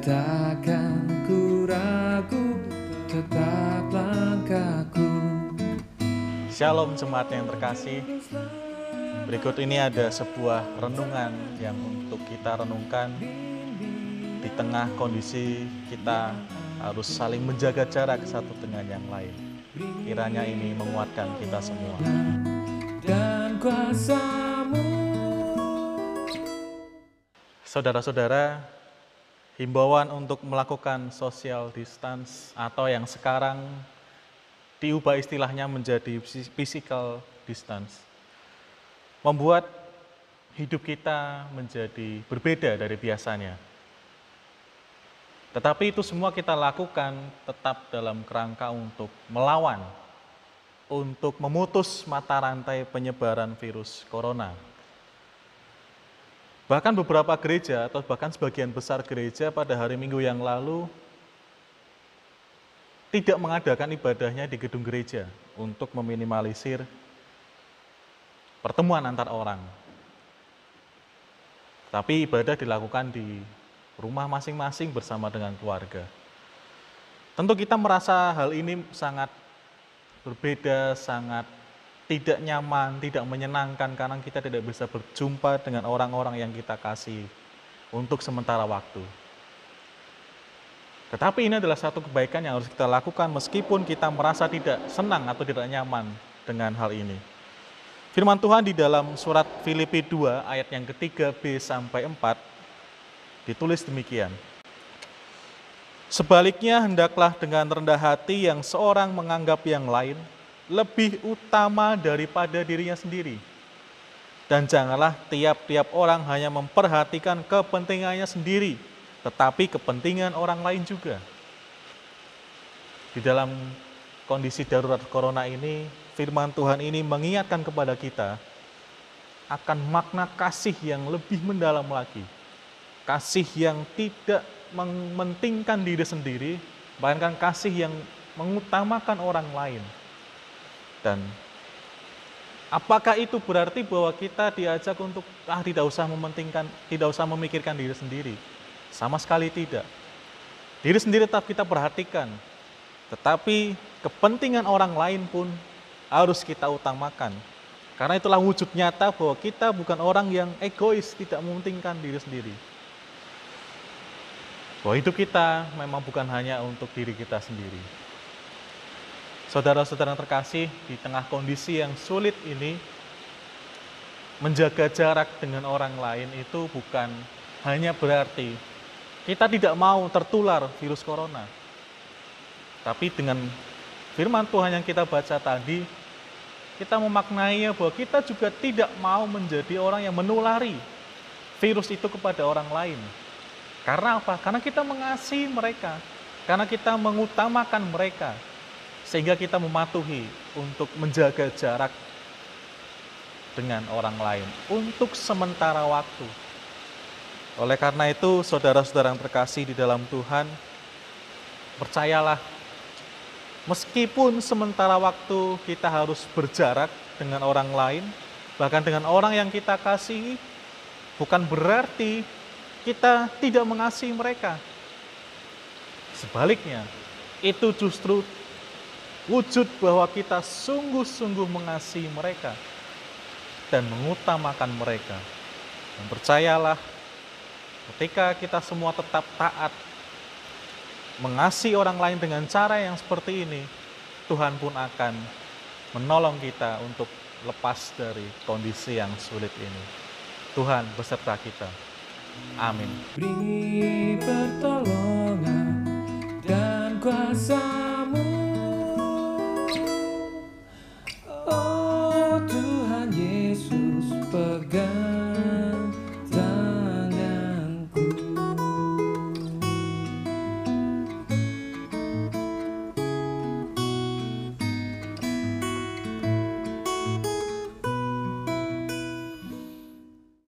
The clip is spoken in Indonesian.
takkan ku ragu, tetap langkahku. Shalom jemaat yang terkasih. Berikut ini ada sebuah renungan yang untuk kita renungkan di tengah kondisi kita harus saling menjaga jarak satu dengan yang lain. Kiranya ini menguatkan kita semua. Dan kuasamu. Saudara-saudara, himbauan untuk melakukan social distance atau yang sekarang diubah istilahnya menjadi physical distance membuat hidup kita menjadi berbeda dari biasanya. Tetapi itu semua kita lakukan tetap dalam kerangka untuk melawan, untuk memutus mata rantai penyebaran virus corona. Bahkan beberapa gereja atau bahkan sebagian besar gereja pada hari Minggu yang lalu tidak mengadakan ibadahnya di gedung gereja untuk meminimalisir pertemuan antar orang. Tapi ibadah dilakukan di rumah masing-masing bersama dengan keluarga. Tentu kita merasa hal ini sangat berbeda, sangat tidak nyaman, tidak menyenangkan karena kita tidak bisa berjumpa dengan orang-orang yang kita kasih untuk sementara waktu. Tetapi ini adalah satu kebaikan yang harus kita lakukan meskipun kita merasa tidak senang atau tidak nyaman dengan hal ini. Firman Tuhan di dalam surat Filipi 2 ayat yang ketiga B sampai 4 ditulis demikian. Sebaliknya hendaklah dengan rendah hati yang seorang menganggap yang lain lebih utama daripada dirinya sendiri. Dan janganlah tiap-tiap orang hanya memperhatikan kepentingannya sendiri, tetapi kepentingan orang lain juga. Di dalam kondisi darurat corona ini, firman Tuhan ini mengingatkan kepada kita akan makna kasih yang lebih mendalam lagi. Kasih yang tidak mementingkan diri sendiri, bahkan kasih yang mengutamakan orang lain. Dan apakah itu berarti bahwa kita diajak untuk tidak usah mementingkan, tidak usah memikirkan diri sendiri? Sama sekali tidak. Diri sendiri tetap kita perhatikan, tetapi kepentingan orang lain pun harus kita utamakan. Karena itulah wujud nyata bahwa kita bukan orang yang egois, tidak mementingkan diri sendiri. Bahwa hidup kita memang bukan hanya untuk diri kita sendiri. Saudara-saudara yang terkasih, di tengah kondisi yang sulit ini, menjaga jarak dengan orang lain itu bukan hanya berarti kita tidak mau tertular virus corona. Tapi dengan firman Tuhan yang kita baca tadi, kita memaknainya bahwa kita juga tidak mau menjadi orang yang menulari virus itu kepada orang lain. Karena apa? Karena kita mengasihi mereka, karena kita mengutamakan mereka, sehingga kita mematuhi untuk menjaga jarak dengan orang lain untuk sementara waktu. Oleh karena itu, saudara-saudara yang terkasih di dalam Tuhan, percayalah, meskipun sementara waktu kita harus berjarak dengan orang lain, bahkan dengan orang yang kita kasihi, bukan berarti kita tidak mengasihi mereka. Sebaliknya, itu justru wujud bahwa kita sungguh-sungguh mengasihi mereka dan mengutamakan mereka. Dan percayalah, ketika kita semua tetap taat mengasihi orang lain dengan cara yang seperti ini, Tuhan pun akan menolong kita untuk lepas dari kondisi yang sulit ini. Tuhan beserta kita. Amin. Beri pertolongan dan kuasa